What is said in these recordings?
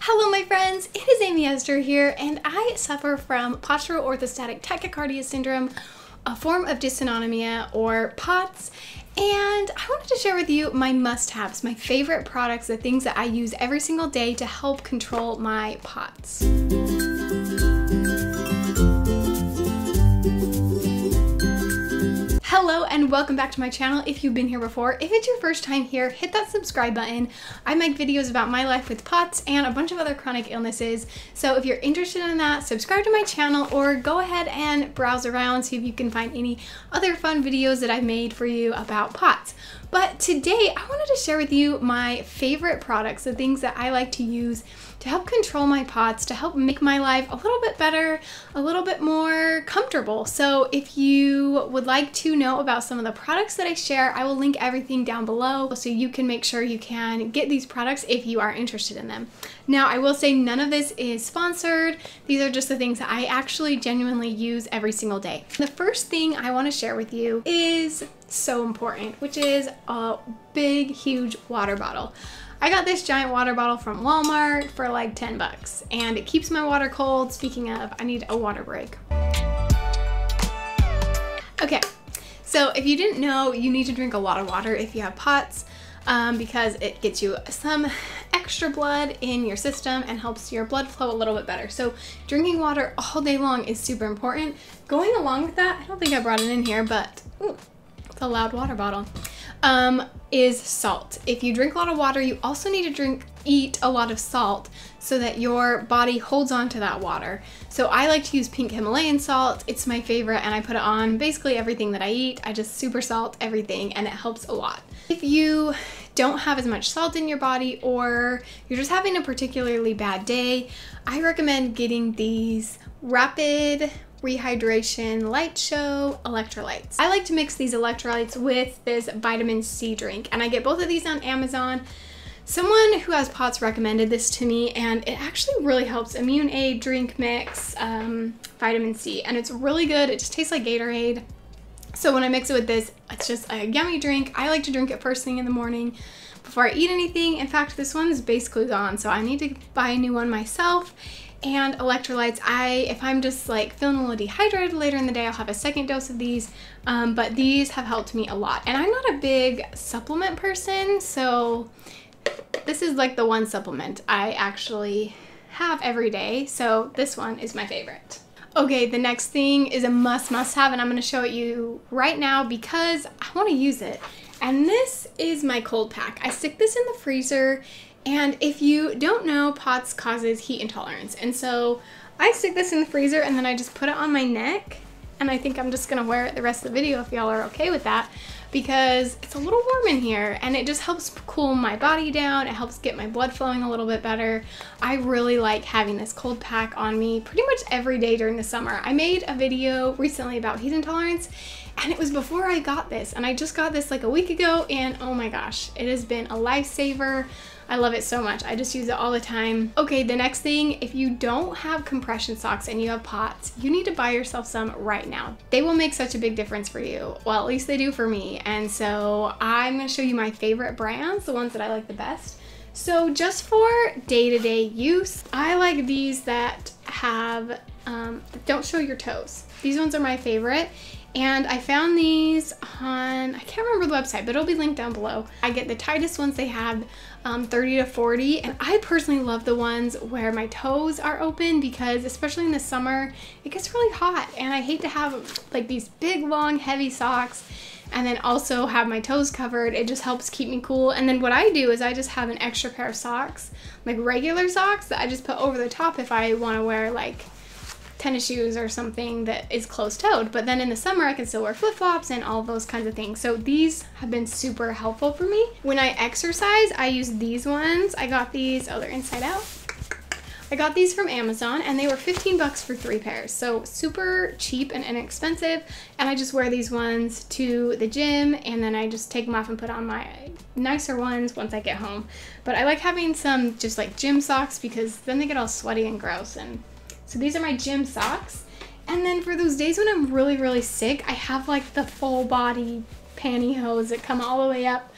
Hello my friends, it is Aimee Esther here, and I suffer from postural orthostatic tachycardia syndrome, a form of dysautonomia or POTS, and I wanted to share with you my must-haves, my favorite products, the things that I use every single day to help control my POTS. Hello and welcome back to my channel if you've been here before. If it's your first time here, hit that subscribe button. I make videos about my life with POTS and a bunch of other chronic illnesses. So if you're interested in that, subscribe to my channel or go ahead and browse around, see if you can find any other fun videos that I've made for you about POTS. But today I wanted to share with you my favorite products, the things that I like to use to help control my POTS, to help make my life a little bit better, a little bit more comfortable. So if you would like to know about some of the products that I share, I will link everything down below so you can make sure you can get these products if you are interested in them. Now, I will say none of this is sponsored. These are just the things that I actually genuinely use every single day. The first thing I want to share with you is so important, which is a big, huge water bottle. I got this giant water bottle from Walmart for like 10 bucks and it keeps my water cold. Speaking of, I need a water break. Okay, so if you didn't know, you need to drink a lot of water if you have POTS because it gets you some extra blood in your system and helps your blood flow a little bit better. So drinking water all day long is super important. Going along with that, I don't think I brought it in here, but ooh, it's a loud water bottle. Is salt. If you drink a lot of water, you also need to eat a lot of salt so that your body holds on to that water. So I like to use pink Himalayan salt. It's my favorite and I put it on basically everything that I eat. I just super salt everything and it helps a lot. If you don't have as much salt in your body or you're just having a particularly bad day, I recommend getting these rapid rehydration light show electrolytes. I like to mix these electrolytes with this vitamin C drink and I get both of these on Amazon. Someone who has POTS recommended this to me and it actually really helps. Immune Aid drink mix, vitamin C, and it's really good. It just tastes like Gatorade. So when I mix it with this, it's just a yummy drink. I like to drink it first thing in the morning before I eat anything. In fact, this one's basically gone, so I need to buy a new one myself. And electrolytes, if I'm just like feeling a little dehydrated later in the day, I'll have a second dose of these, but these have helped me a lot. And I'm not a big supplement person, so this is like the one supplement I actually have every day, so this one is my favorite. Okay, the next thing is a must have, and I'm going to show it you right now because I want to use it. And this is my cold pack. I stick this in the freezer. And if you don't know, POTS causes heat intolerance. And so I stick this in the freezer and then I just put it on my neck. And I think I'm just gonna wear it the rest of the video if y'all are okay with that, because it's a little warm in here and it just helps cool my body down. It helps get my blood flowing a little bit better. I really like having this cold pack on me pretty much every day during the summer. I made a video recently about heat intolerance and it was before I got this, and I just got this like a week ago, and oh my gosh, it has been a lifesaver. I love it so much. I just use it all the time. Okay, the next thing, if you don't have compression socks and you have POTS, you need to buy yourself some right now. They will make such a big difference for you. Well, at least they do for me. And so I'm gonna show you my favorite brands, the ones that I like the best. So just for day-to-day use, I like these that have, don't show your toes. These ones are my favorite. And I found these on, I can't remember the website, but it'll be linked down below. I get the tightest ones they have, 30 to 40, and I personally love the ones where my toes are open because especially in the summer, it gets really hot and I hate to have like these big, long, heavy socks and then also have my toes covered. It just helps keep me cool. And then what I do is I just have an extra pair of socks, like regular socks that I just put over the top if I want to wear like tennis shoes or something that is closed-toed, but then in the summer I can still wear flip-flops and all those kinds of things. So these have been super helpful for me. When I exercise, I use these ones. I got these, oh, they're inside out. I got these from Amazon and they were 15 bucks for 3 pairs. So super cheap and inexpensive. And I just wear these ones to the gym and then I just take them off and put on my nicer ones once I get home. But I like having some just like gym socks because then they get all sweaty and gross. And so these are my gym socks. And then for those days when I'm really, really sick, I have like the full body pantyhose that come all the way up.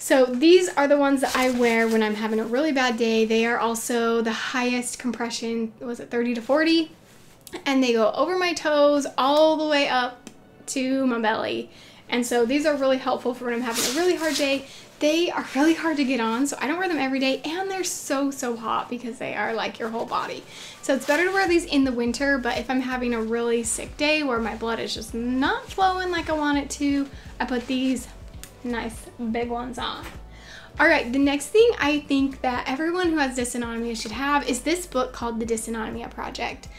So these are the ones that I wear when I'm having a really bad day. They are also the highest compression, was it 30 to 40? And they go over my toes all the way up to my belly. And so these are really helpful for when I'm having a really hard day. They are really hard to get on, so I don't wear them every day, and they're so hot because they are like your whole body. So it's better to wear these in the winter, but if I'm having a really sick day where my blood is just not flowing like I want it to, I put these nice big ones on. All right, the next thing I think that everyone who has dysautonomia should have is this book called The Dysautonomia Project.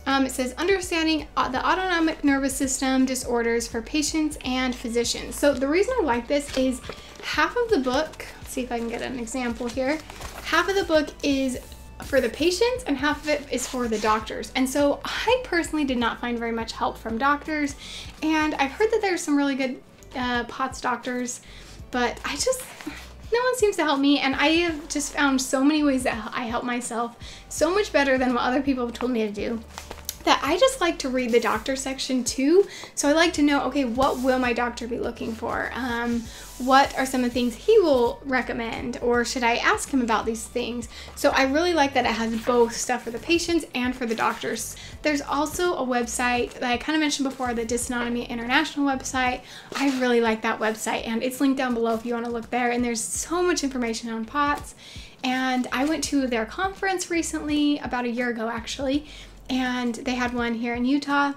It says Understanding the Autonomic Nervous System Disorders for Patients and Physicians. So the reason I like this is half of the book, let's see if I can get an example here, half of the book is for the patients and half of it is for the doctors. And so I personally did not find very much help from doctors, and I've heard that there's some really good POTS doctors, but no one seems to help me, and I have just found so many ways that I help myself so much better than what other people have told me to do, that I just like to read the doctor section too. So I like to know, okay, what will my doctor be looking for? What are some of the things he will recommend, or should I ask him about these things? So I really like that it has both stuff for the patients and for the doctors. There's also a website that I kind of mentioned before, the Dysautonomia International website. I really like that website, and it's linked down below if you want to look there, and there's so much information on POTS. And I went to their conference recently, about a year ago actually, and they had one here in Utah,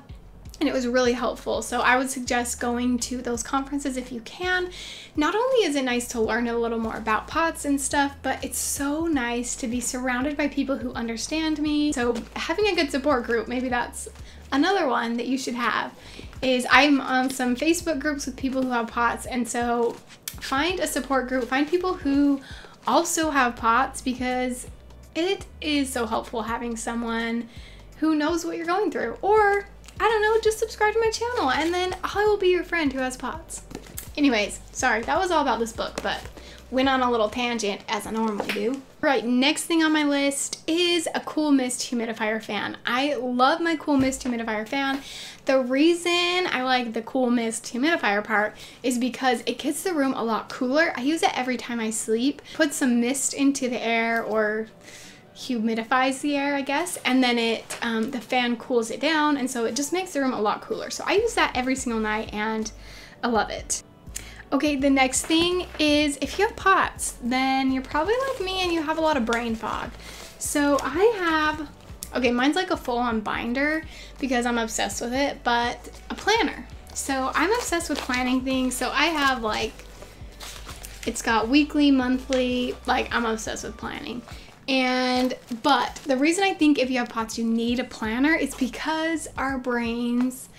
and it was really helpful. So I would suggest going to those conferences if you can. Not only is it nice to learn a little more about POTS and stuff, but it's so nice to be surrounded by people who understand me. So having a good support group, maybe that's another one that you should have, is I'm on some Facebook groups with people who have POTS, and so find a support group, find people who also have POTS, because it is so helpful having someone who knows what you're going through. Or, I don't know, just subscribe to my channel and then I will be your friend who has POTS. Anyways, sorry, that was all about this book, but went on a little tangent as I normally do. All right, next thing on my list is a Cool Mist humidifier fan. I love my Cool Mist humidifier fan. The reason I like the Cool Mist humidifier part is because it gets the room a lot cooler. I use it every time I sleep. Put some mist into the air, or humidifies the air, I guess, and then the fan cools it down, and so it just makes the room a lot cooler. So I use that every single night and I love it. Okay, the next thing is, if you have POTS, then you're probably like me and you have a lot of brain fog. So I have, okay, mine's like a full-on binder because I'm obsessed with it, but a planner. So I'm obsessed with planning things. So I have it's got weekly, monthly, I'm obsessed with planning. But the reason I think if you have POTS you need a planner is because our brains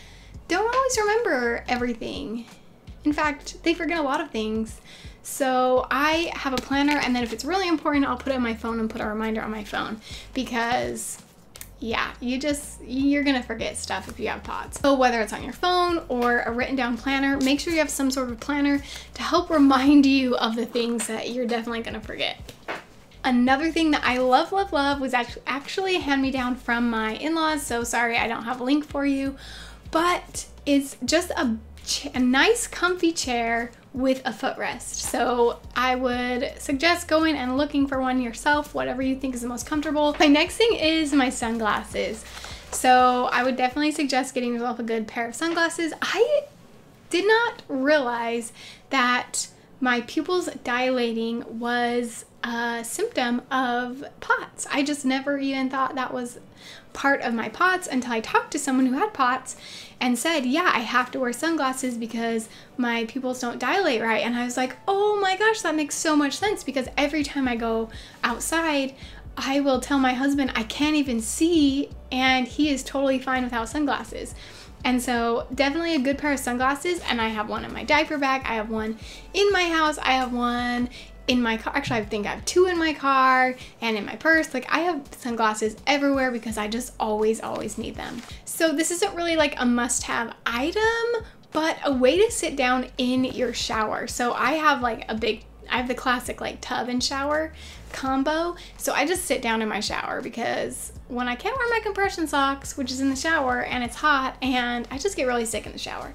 don't always remember everything. In fact, they forget a lot of things. So I have a planner, and then if it's really important, I'll put it on my phone and put a reminder on my phone, because yeah, you're gonna forget stuff if you have POTS. So whether it's on your phone or a written down planner, make sure you have some sort of planner to help remind you of the things that you're definitely gonna forget. Another thing that I love was actually a hand-me-down from my in-laws, so sorry I don't have a link for you, but it's just a nice comfy chair with a footrest. So I would suggest going and looking for one yourself, whatever you think is the most comfortable. My next thing is my sunglasses. So I would definitely suggest getting yourself a good pair of sunglasses. I did not realize that my pupils dilating was a symptom of POTS. I just never even thought that was part of my POTS until I talked to someone who had POTS and said, yeah, I have to wear sunglasses because my pupils don't dilate right. And I was like, oh my gosh, that makes so much sense, because every time I go outside, I will tell my husband I can't even see, and he is totally fine without sunglasses. And so definitely a good pair of sunglasses, and I have one in my diaper bag, I have one in my house, I have one in my car. Actually, I think I have two in my car and in my purse. I have sunglasses everywhere because I just always need them. So this isn't really a must-have item, but a way to sit down in your shower. So I have I have the classic tub and shower combo. So I just sit down in my shower because when I can't wear my compression socks, which is in the shower, and it's hot, and I just get really sick in the shower.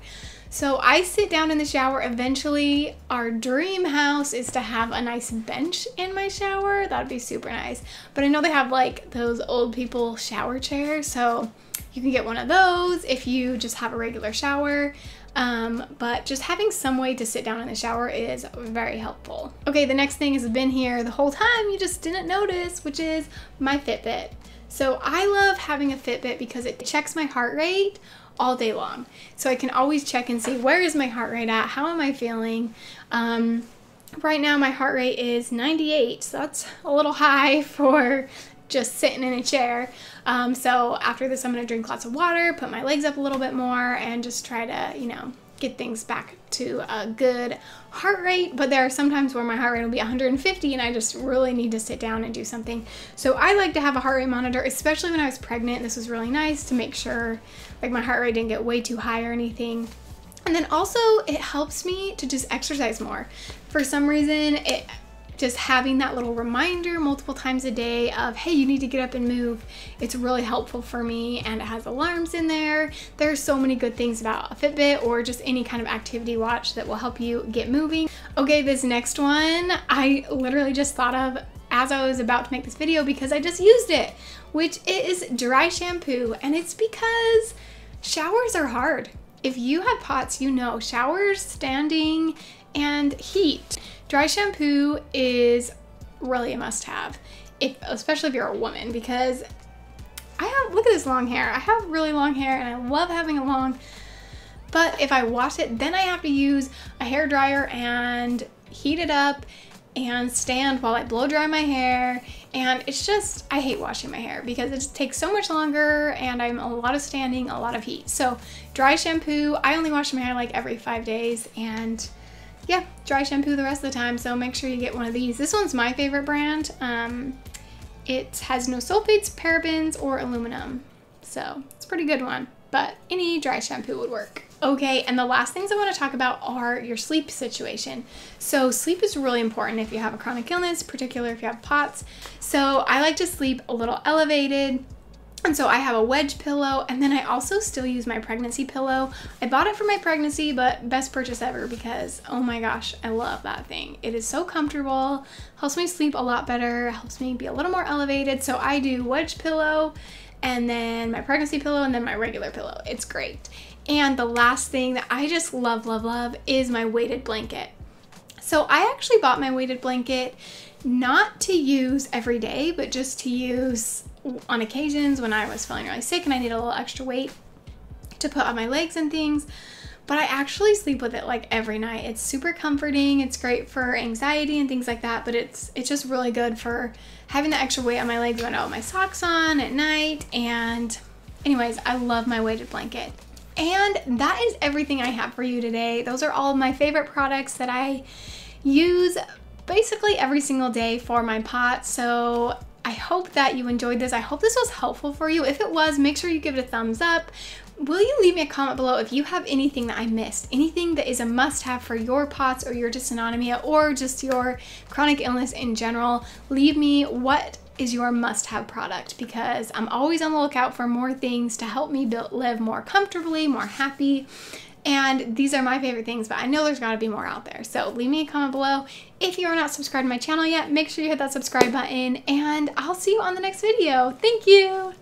So I sit down in the shower. Eventually, our dream house is to have a nice bench in my shower. That'd be super nice. But I know they have like those old people shower chairs, so you can get one of those if you just have a regular shower. But just having some way to sit down in the shower is very helpful. Okay, the next thing has been here the whole time, you just didn't notice, which is my Fitbit. So I love having a Fitbit because it checks my heart rate all day long. So I can always check and see, where is my heart rate at? How am I feeling? Right now my heart rate is 98, so that's a little high for just sitting in a chair. So after this, I'm gonna drink lots of water, put my legs up a little bit more, and just try to, you know, get things back to a good heart rate. But there are some times where my heart rate will be 150 and I just really need to sit down and do something. So I like to have a heart rate monitor, especially when I was pregnant. This was really nice to make sure like my heart rate didn't get way too high or anything. And then also it helps me to just exercise more. For some reason, just having that little reminder multiple times a day of, hey, you need to get up and move, it's really helpful for me. And it has alarms in there. There's so many good things about a Fitbit or just any kind of activity watch that will help you get moving. Okay, this next one, I literally just thought of as I was about to make this video because I just used it, which is dry shampoo. And it's because showers are hard. If you have POTS, you know showers, standing, and heat. Dry shampoo is really a must-have, especially if you're a woman, because look at this long hair. I have really long hair and I love having it long, but if I wash it, then I have to use a hair dryer and heat it up and stand while I blow dry my hair. And it's just, I hate washing my hair because it just takes so much longer and I'm a lot of standing, a lot of heat. So dry shampoo, I only wash my hair like every 5 days, and yeah, dry shampoo the rest of the time, so make sure you get one of these. This one's my favorite brand. It has no sulfates, parabens, or aluminum, so it's a pretty good one, but any dry shampoo would work. Okay, and the last things I want to talk about are your sleep situation. So sleep is really important if you have a chronic illness, particularly if you have POTS. So I like to sleep a little elevated. And so I have a wedge pillow, and then I also still use my pregnancy pillow. I bought it for my pregnancy, but best purchase ever because, oh my gosh, I love that thing. It is so comfortable, helps me sleep a lot better, helps me be a little more elevated. So I do wedge pillow, and then my pregnancy pillow, and then my regular pillow. It's great. And the last thing that I just love, love, love is my weighted blanket. So I actually bought my weighted blanket not to use every day, but just to use on occasions when I was feeling really sick and I need a little extra weight to put on my legs and things. But I actually sleep with it like every night. It's super comforting. It's great for anxiety and things like that, but it's just really good for having the extra weight on my legs when I have my socks on at night. And anyways, I love my weighted blanket. And that is everything I have for you today. Those are all of my favorite products that I use basically every single day for my POTS. So I hope that you enjoyed this. I hope this was helpful for you. If it was, make sure you give it a thumbs up. Will you leave me a comment below if you have anything that I missed, anything that is a must-have for your POTS or your dysautonomia or just your chronic illness in general. Leave me what is your must-have product, because I'm always on the lookout for more things to help me live more comfortably, more happy. And these are my favorite things, but I know there's gotta be more out there. So leave me a comment below. If you are not subscribed to my channel yet, make sure you hit that subscribe button, and I'll see you on the next video. Thank you.